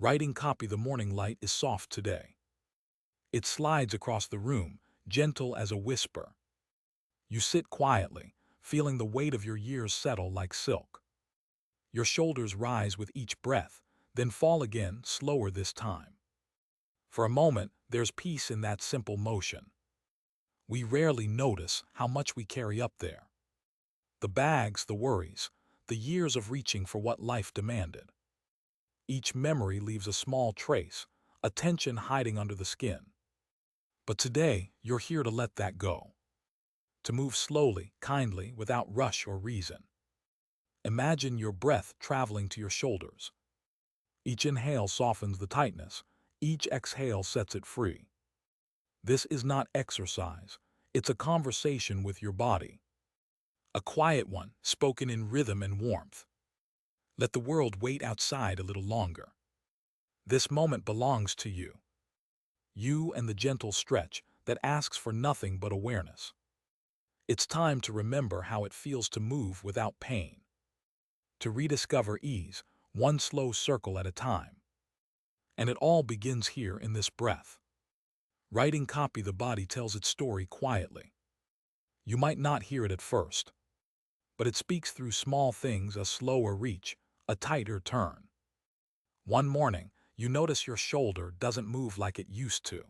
Writing copy the morning light is soft today. It slides across the room, gentle as a whisper. You sit quietly, feeling the weight of your years settle like silk. Your shoulders rise with each breath, then fall again, slower this time. For a moment, there's peace in that simple motion. We rarely notice how much we carry up there. The bags, the worries, the years of reaching for what life demanded. Each memory leaves a small trace, a tension hiding under the skin. But today, you're here to let that go. To move slowly, kindly, without rush or reason. Imagine your breath traveling to your shoulders. Each inhale softens the tightness. Each exhale sets it free. This is not exercise. It's a conversation with your body. A quiet one, spoken in rhythm and warmth. Let the world wait outside a little longer. This moment belongs to you. You and the gentle stretch that asks for nothing but awareness. It's time to remember how it feels to move without pain. To rediscover ease, one slow circle at a time. And it all begins here in this breath. Writing copy the body tells its story quietly. You might not hear it at first, but it speaks through small things: a slower reach, a tighter turn. One morning, you notice your shoulder doesn't move like it used to.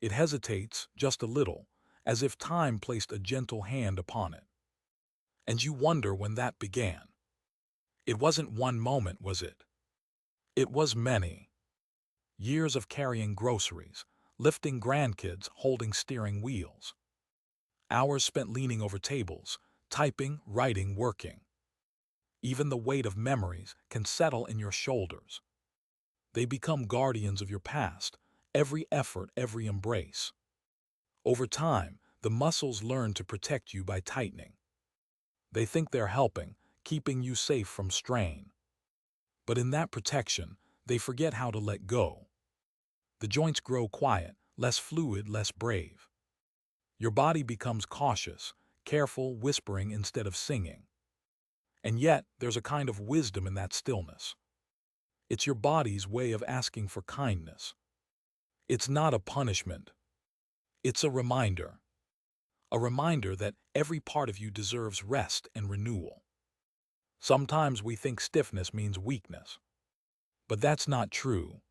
It hesitates just a little, as if time placed a gentle hand upon it. And you wonder when that began. It wasn't one moment, was it? It was many. Years of carrying groceries, lifting grandkids, holding steering wheels. Hours spent leaning over tables, typing, writing, working. Even the weight of memories can settle in your shoulders. They become guardians of your past, every effort, every embrace. Over time, the muscles learn to protect you by tightening. They think they're helping, keeping you safe from strain. But in that protection, they forget how to let go. The joints grow quiet, less fluid, less brave. Your body becomes cautious, careful, whispering instead of singing. And yet, there's a kind of wisdom in that stillness. It's your body's way of asking for kindness. It's not a punishment. It's a reminder. A reminder that every part of you deserves rest and renewal. Sometimes we think stiffness means weakness. But that's not true.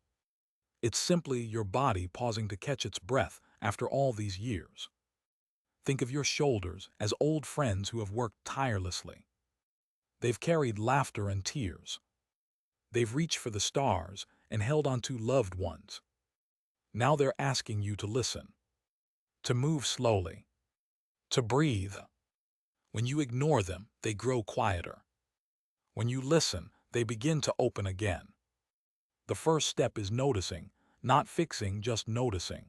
It's simply your body pausing to catch its breath after all these years. Think of your shoulders as old friends who have worked tirelessly. They've carried laughter and tears. They've reached for the stars and held on to loved ones. Now they're asking you to listen, to move slowly, to breathe. When you ignore them, they grow quieter. When you listen, they begin to open again. The first step is noticing, not fixing, just noticing.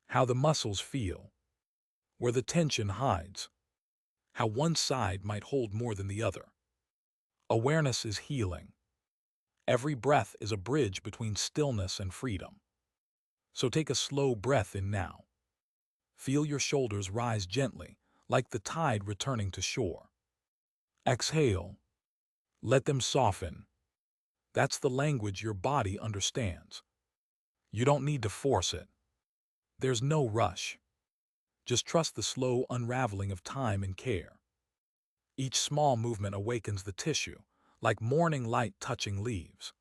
How the muscles feel, where the tension hides, how one side might hold more than the other. Awareness is healing. Every breath is a bridge between stillness and freedom. So take a slow breath in now. Feel your shoulders rise gently, like the tide returning to shore. Exhale. Let them soften. That's the language your body understands. You don't need to force it. There's no rush. Just trust the slow unraveling of time and care. Each small movement awakens the tissue, like morning light touching leaves.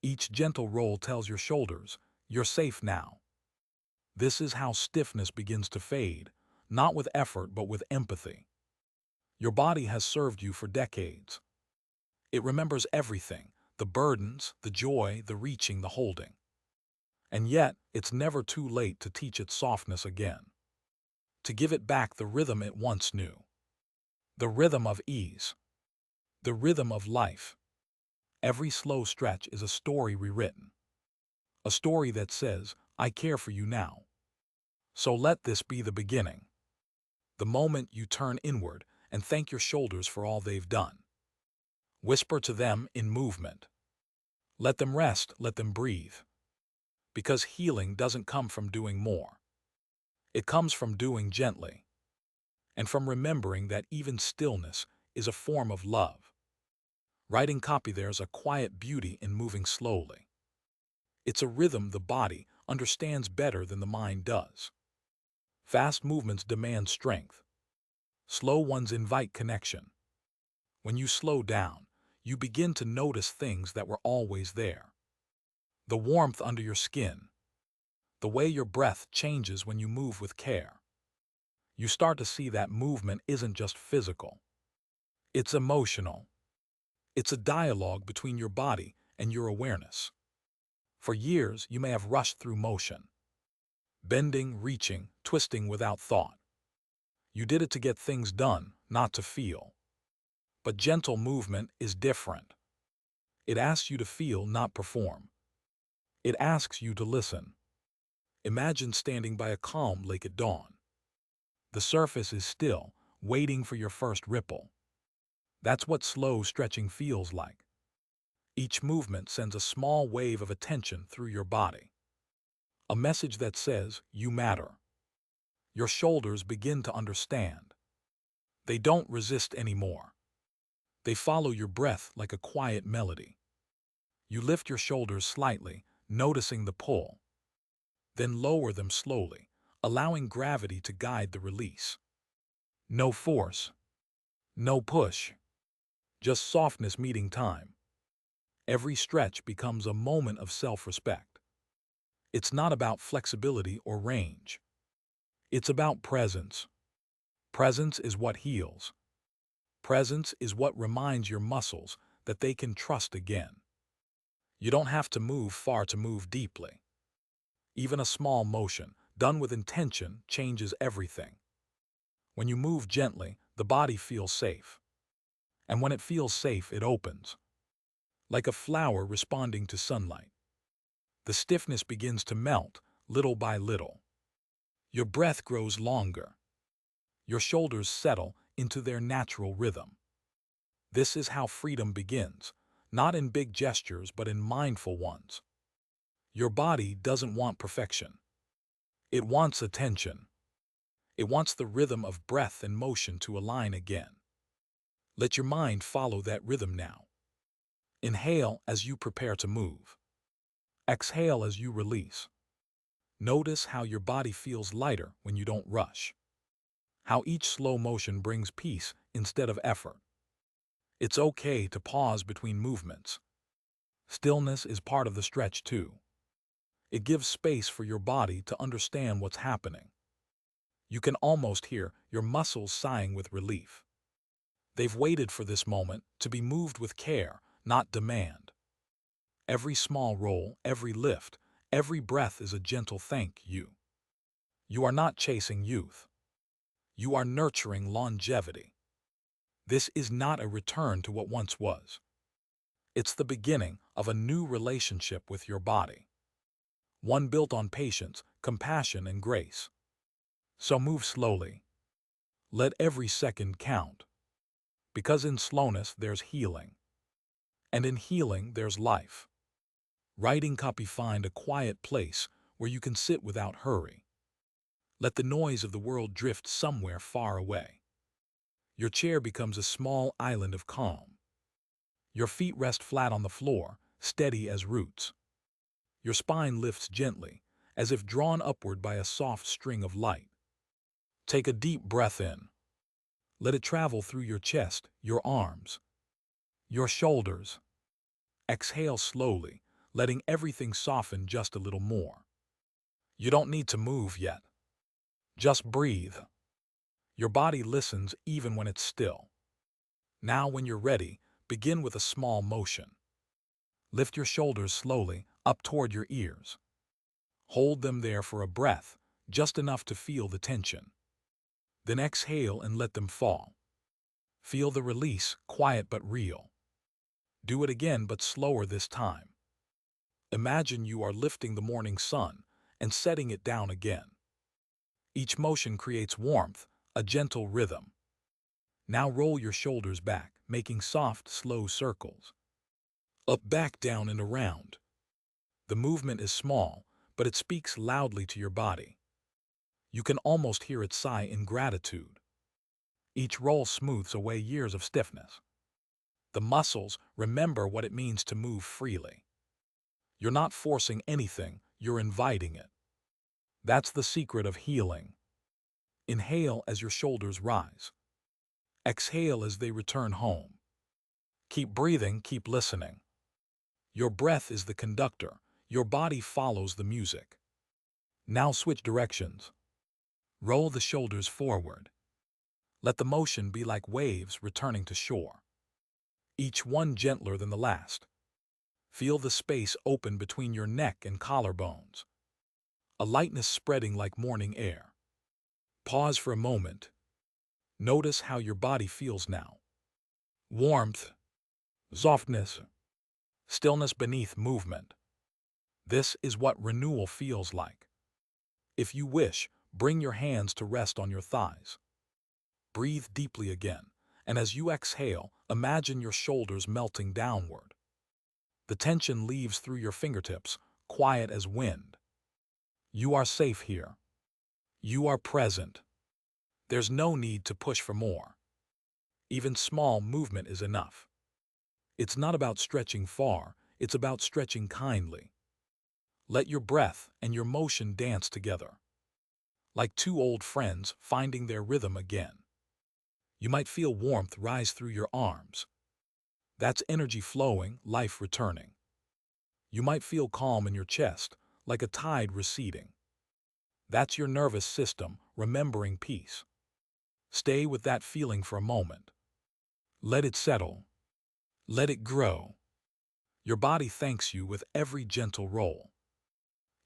Each gentle roll tells your shoulders, you're safe now. This is how stiffness begins to fade, not with effort but with empathy. Your body has served you for decades. It remembers everything, the burdens, the joy, the reaching, the holding. And yet, it's never too late to teach it softness again. To give it back the rhythm it once knew. The rhythm of ease. The rhythm of life. Every slow stretch is a story rewritten. A story that says, I care for you now. So let this be the beginning. The moment you turn inward and thank your shoulders for all they've done. Whisper to them in movement. Let them rest, let them breathe. Because healing doesn't come from doing more. It comes from doing gently. And from remembering that even stillness is a form of love. Writing copy, there's a quiet beauty in moving slowly. It's a rhythm the body understands better than the mind does. Fast movements demand strength. Slow ones invite connection. When you slow down, you begin to notice things that were always there. The warmth under your skin, the way your breath changes when you move with care. You start to see that movement isn't just physical. It's emotional. It's a dialogue between your body and your awareness. For years, you may have rushed through motion, bending, reaching, twisting without thought. You did it to get things done, not to feel. But gentle movement is different. It asks you to feel, not perform. It asks you to listen. Imagine standing by a calm lake at dawn. The surface is still, waiting for your first ripple. That's what slow stretching feels like. Each movement sends a small wave of attention through your body. A message that says, you matter. Your shoulders begin to understand. They don't resist anymore. They follow your breath like a quiet melody. You lift your shoulders slightly, noticing the pull. Then lower them slowly, allowing gravity to guide the release. No force. No push. Just softness meeting time. Every stretch becomes a moment of self-respect. It's not about flexibility or range. It's about presence. Presence is what heals. Presence is what reminds your muscles that they can trust again. You don't have to move far to move deeply. Even a small motion, done with intention, changes everything. When you move gently, the body feels safe. And when it feels safe, it opens. Like a flower responding to sunlight. The stiffness begins to melt, little by little. Your breath grows longer. Your shoulders settle into their natural rhythm. This is how freedom begins, not in big gestures but in mindful ones. Your body doesn't want perfection. It wants attention. It wants the rhythm of breath and motion to align again. Let your mind follow that rhythm now. Inhale as you prepare to move. Exhale as you release. Notice how your body feels lighter when you don't rush. How each slow motion brings peace instead of effort. It's okay to pause between movements. Stillness is part of the stretch too. It gives space for your body to understand what's happening. You can almost hear your muscles sighing with relief. They've waited for this moment to be moved with care, not demand. Every small roll, every lift, every breath is a gentle thank you. You are not chasing youth. You are nurturing longevity. This is not a return to what once was. It's the beginning of a new relationship with your body. One built on patience, compassion, and grace. So move slowly. Let every second count. Because in slowness there's healing. And in healing there's life. Writing copy, find a quiet place where you can sit without hurry. Let the noise of the world drift somewhere far away. Your chair becomes a small island of calm. Your feet rest flat on the floor, steady as roots. Your spine lifts gently, as if drawn upward by a soft string of light. Take a deep breath in. Let it travel through your chest, your arms, your shoulders. Exhale slowly, letting everything soften just a little more. You don't need to move yet. Just breathe. Your body listens even when it's still. Now, when you're ready, begin with a small motion. Lift your shoulders slowly up toward your ears. Hold them there for a breath, just enough to feel the tension. Then exhale and let them fall. Feel the release, quiet but real. Do it again, but slower this time. Imagine you are lifting the morning sun and setting it down again. Each motion creates warmth, a gentle rhythm. Now roll your shoulders back, making soft, slow circles. Up, back, down, and around. The movement is small, but it speaks loudly to your body. You can almost hear it sigh in gratitude. Each roll smooths away years of stiffness. The muscles remember what it means to move freely. You're not forcing anything, you're inviting it. That's the secret of healing. Inhale as your shoulders rise. Exhale as they return home. Keep breathing, keep listening. Your breath is the conductor. Your body follows the music. Now switch directions. Roll the shoulders forward. Let the motion be like waves returning to shore, each one gentler than the last. Feel the space open between your neck and collarbones, a lightness spreading like morning air. Pause for a moment. Notice how your body feels now. Warmth, softness, stillness beneath movement. This is what renewal feels like. If you wish, bring your hands to rest on your thighs. Breathe deeply again, and as you exhale, imagine your shoulders melting downward. The tension leaves through your fingertips, quiet as wind. You are safe here. You are present. There's no need to push for more. Even small movement is enough. It's not about stretching far, it's about stretching kindly. Let your breath and your motion dance together, like two old friends finding their rhythm again. You might feel warmth rise through your arms. That's energy flowing, life returning. You might feel calm in your chest, like a tide receding. That's your nervous system remembering peace. Stay with that feeling for a moment. Let it settle. Let it grow. Your body thanks you with every gentle roll.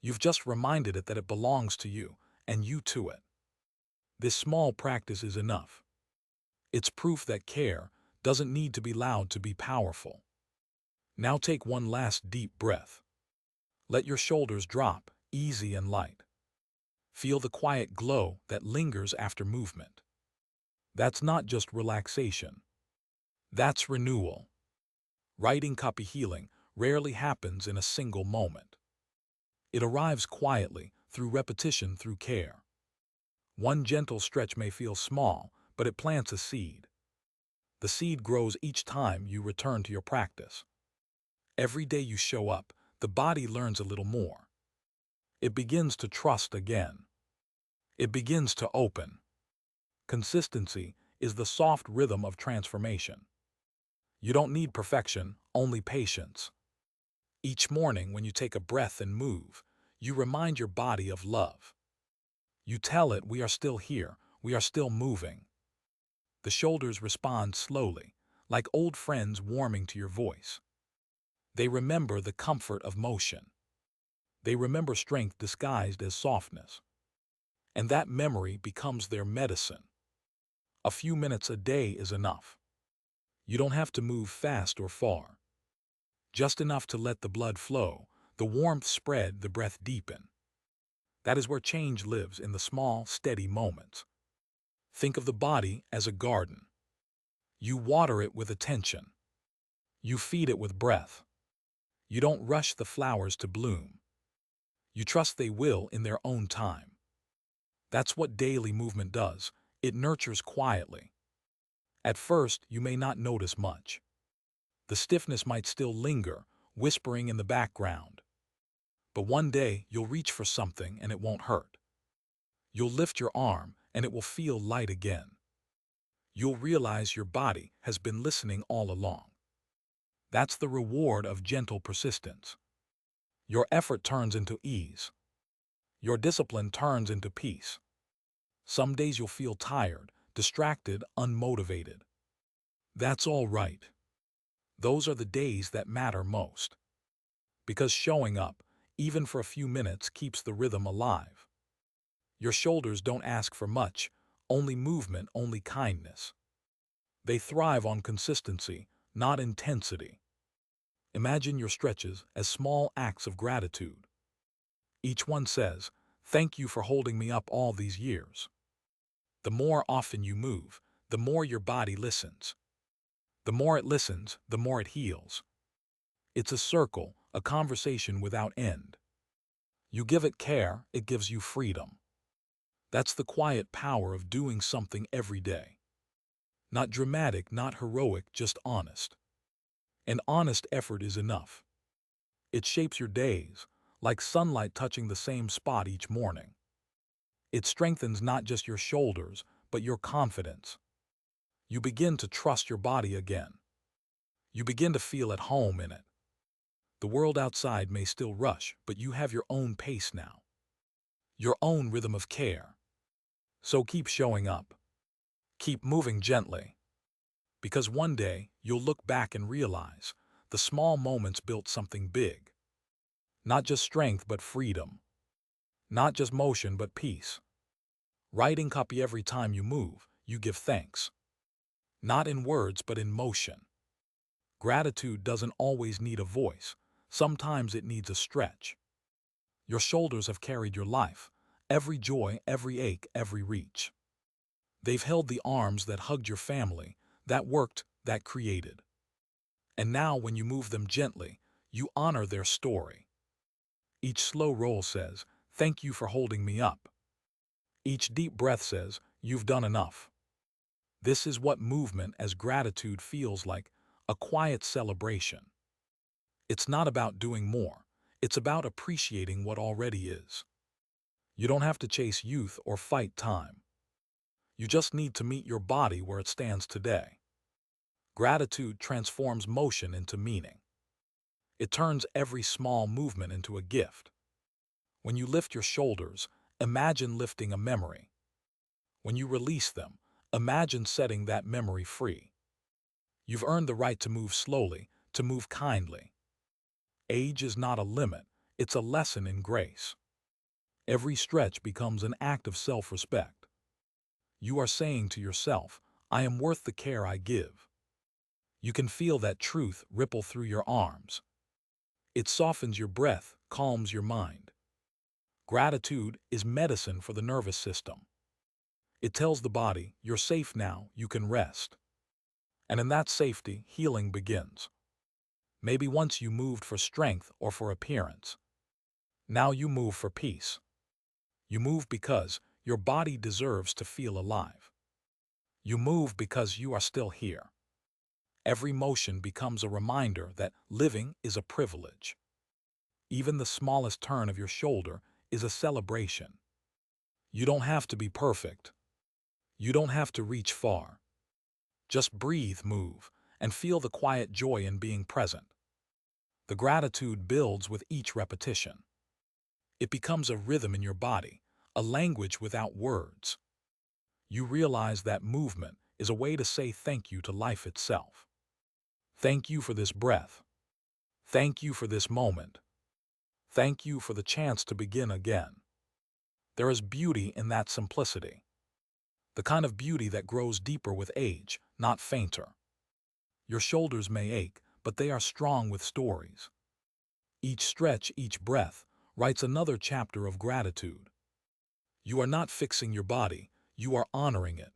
You've just reminded it that it belongs to you, and you to it. This small practice is enough. It's proof that care doesn't need to be loud to be powerful. Now take one last deep breath. Let your shoulders drop, easy and light. Feel the quiet glow that lingers after movement. That's not just relaxation. That's renewal. Writing copy healing rarely happens in a single moment. It arrives quietly, through repetition, through care. One gentle stretch may feel small, but it plants a seed. The seed grows each time you return to your practice. Every day you show up, the body learns a little more. It begins to trust again. It begins to open. Consistency is the soft rhythm of transformation. You don't need perfection, only patience. Each morning when you take a breath and move, you remind your body of love. You tell it, we are still here, we are still moving. The shoulders respond slowly, like old friends warming to your voice. They remember the comfort of motion. They remember strength disguised as softness. And that memory becomes their medicine. A few minutes a day is enough. You don't have to move fast or far. Just enough to let the blood flow, the warmth spread, the breath deepen. That is where change lives, in the small, steady moments. Think of the body as a garden. You water it with attention. You feed it with breath. You don't rush the flowers to bloom. You trust they will in their own time. That's what daily movement does. It nurtures quietly. At first, you may not notice much. The stiffness might still linger, whispering in the background. But one day, you'll reach for something and it won't hurt. You'll lift your arm and it will feel light again. You'll realize your body has been listening all along. That's the reward of gentle persistence. Your effort turns into ease. Your discipline turns into peace. Some days you'll feel tired, distracted, unmotivated. That's all right. Those are the days that matter most. Because showing up, even for a few minutes, keeps the rhythm alive. Your shoulders don't ask for much, only movement, only kindness. They thrive on consistency, not intensity. Imagine your stretches as small acts of gratitude. Each one says, "Thank you for holding me up all these years." The more often you move, the more your body listens. The more it listens, the more it heals. It's a circle, a conversation without end. You give it care, it gives you freedom. That's the quiet power of doing something every day. Not dramatic, not heroic, just honest. And honest effort is enough. It shapes your days, like sunlight touching the same spot each morning. It strengthens not just your shoulders, but your confidence. You begin to trust your body again. You begin to feel at home in it. The world outside may still rush, but you have your own pace now, your own rhythm of care. So keep showing up. Keep moving gently. Because one day, you'll look back and realize the small moments built something big. Not just strength, but freedom. Not just motion, but peace. Writing copy every time you move, you give thanks. Not in words, but in motion. Gratitude doesn't always need a voice. Sometimes it needs a stretch. Your shoulders have carried your life, every joy, every ache, every reach. They've held the arms that hugged your family, that worked, that created. And now when you move them gently, you honor their story. Each slow roll says, "Thank you for holding me up." Each deep breath says, "You've done enough." This is what movement as gratitude feels like, a quiet celebration. It's not about doing more. It's about appreciating what already is. You don't have to chase youth or fight time. You just need to meet your body where it stands today. Gratitude transforms motion into meaning. It turns every small movement into a gift. When you lift your shoulders, imagine lifting a memory. When you release them, imagine setting that memory free. You've earned the right to move slowly, to move kindly. Age is not a limit, it's a lesson in grace. Every stretch becomes an act of self-respect. You are saying to yourself, "I am worth the care I give." You can feel that truth ripple through your arms. It softens your breath, calms your mind. Gratitude is medicine for the nervous system. It tells the body, "You're safe now, you can rest." And in that safety, healing begins. Maybe once you moved for strength or for appearance. Now you move for peace. You move because your body deserves to feel alive. You move because you are still here. Every motion becomes a reminder that living is a privilege. Even the smallest turn of your shoulder is a celebration. You don't have to be perfect. You don't have to reach far. Just breathe, move, and feel the quiet joy in being present. The gratitude builds with each repetition. It becomes a rhythm in your body, a language without words. You realize that movement is a way to say thank you to life itself. Thank you for this breath. Thank you for this moment. Thank you for the chance to begin again. There is beauty in that simplicity. The kind of beauty that grows deeper with age, not fainter. Your shoulders may ache, but they are strong with stories. Each stretch, each breath, writes another chapter of gratitude. You are not fixing your body, you are honoring it.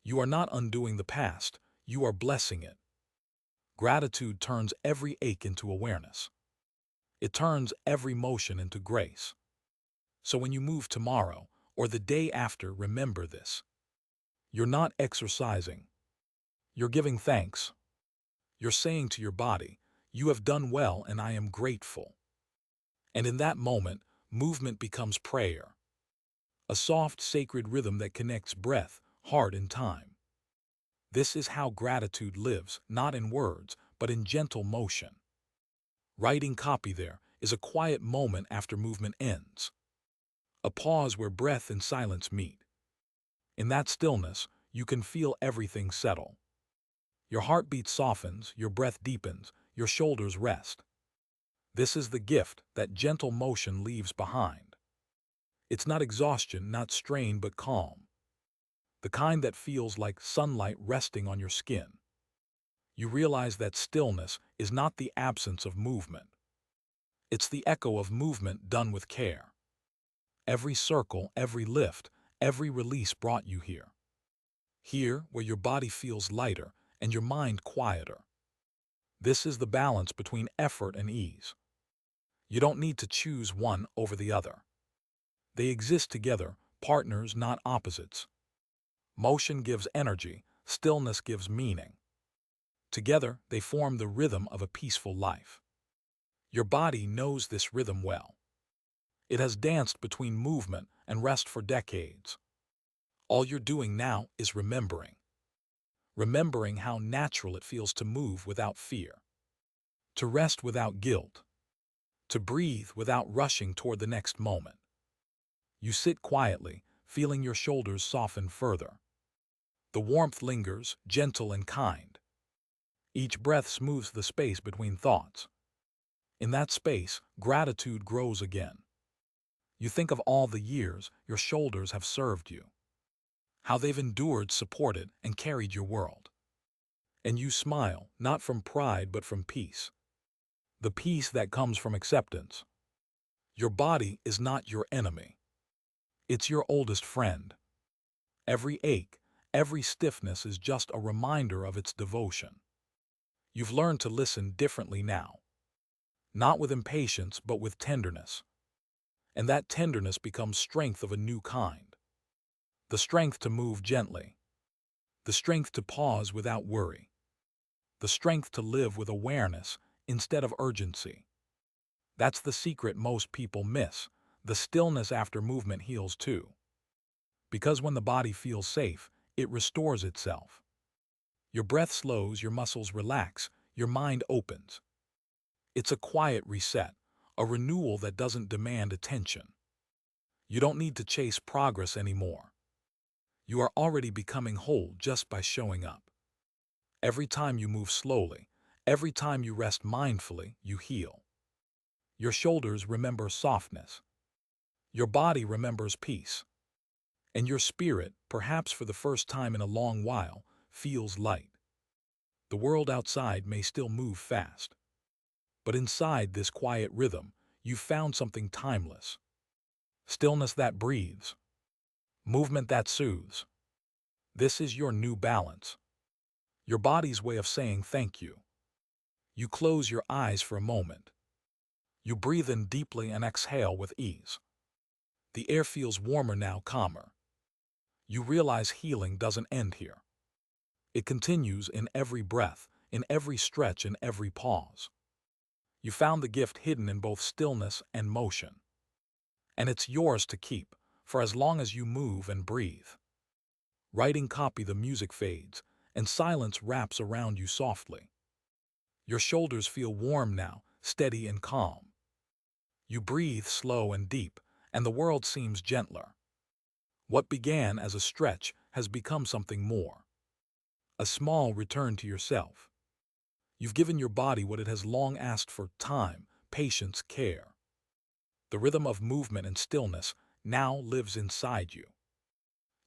You are not undoing the past, you are blessing it. Gratitude turns every ache into awareness. It turns every motion into grace. So when you move tomorrow, or the day after, remember this. You're not exercising. You're giving thanks. You're saying to your body, "You have done well and I am grateful." And in that moment, movement becomes prayer. A soft, sacred rhythm that connects breath, heart, and time. This is how gratitude lives, not in words, but in gentle motion. Writing copy there is a quiet moment after movement ends. A pause where breath and silence meet. In that stillness, you can feel everything settle. Your heartbeat softens, your breath deepens, your shoulders rest. This is the gift that gentle motion leaves behind. It's not exhaustion, not strain, but calm. The kind that feels like sunlight resting on your skin. You realize that stillness is not the absence of movement. It's the echo of movement done with care. Every circle, every lift, every release brought you here. Here, where your body feels lighter and your mind quieter. This is the balance between effort and ease. You don't need to choose one over the other. They exist together, partners, not opposites. Motion gives energy, stillness gives meaning. Together, they form the rhythm of a peaceful life. Your body knows this rhythm well. It has danced between movement and rest for decades. All you're doing now is remembering. Remembering how natural it feels to move without fear, to rest without guilt, to breathe without rushing toward the next moment. You sit quietly, feeling your shoulders soften further. The warmth lingers, gentle and kind. Each breath smooths the space between thoughts. In that space, gratitude grows again. You think of all the years your shoulders have served you, how they've endured, supported, and carried your world. And you smile, not from pride but from peace. The peace that comes from acceptance. Your body is not your enemy. It's your oldest friend. Every ache, every stiffness is just a reminder of its devotion. You've learned to listen differently now. Not with impatience, but with tenderness. And that tenderness becomes strength of a new kind. The strength to move gently. The strength to pause without worry. The strength to live with awareness instead of urgency. That's the secret most people miss. The stillness after movement heals too. Because when the body feels safe, it restores itself. Your breath slows, your muscles relax, your mind opens. It's a quiet reset, a renewal that doesn't demand attention. You don't need to chase progress anymore. You are already becoming whole just by showing up. Every time you move slowly, every time you rest mindfully, you heal. Your shoulders remember softness. Your body remembers peace. And your spirit, perhaps for the first time in a long while, feels light. The world outside may still move fast. But inside this quiet rhythm, you've found something timeless. Stillness that breathes. Movement that soothes. This is your new balance. Your body's way of saying thank you. You close your eyes for a moment. You breathe in deeply and exhale with ease. The air feels warmer now, calmer. You realize healing doesn't end here. It continues in every breath, in every stretch, in every pause. You found the gift hidden in both stillness and motion. And it's yours to keep, for as long as you move and breathe. Writing copy, the music fades, and silence wraps around you softly. Your shoulders feel warm now, steady and calm. You breathe slow and deep, and the world seems gentler. What began as a stretch has become something more. A small return to yourself. You've given your body what it has long asked for: time, patience, care. The rhythm of movement and stillness now lives inside you.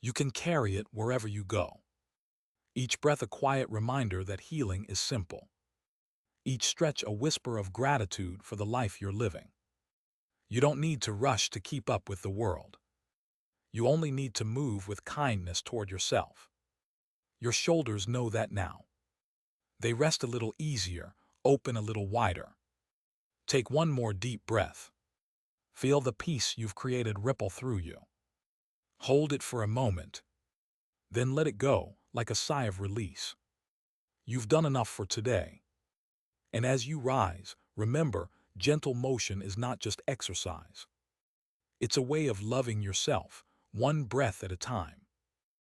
You can carry it wherever you go. Each breath a quiet reminder that healing is simple. Each stretch a whisper of gratitude for the life you're living. You don't need to rush to keep up with the world. You only need to move with kindness toward yourself. Your shoulders know that now. They rest a little easier, open a little wider. Take one more deep breath. Feel the peace you've created ripple through you. Hold it for a moment. Then let it go, like a sigh of release. You've done enough for today. And as you rise, remember, gentle motion is not just exercise. It's a way of loving yourself, one breath at a time.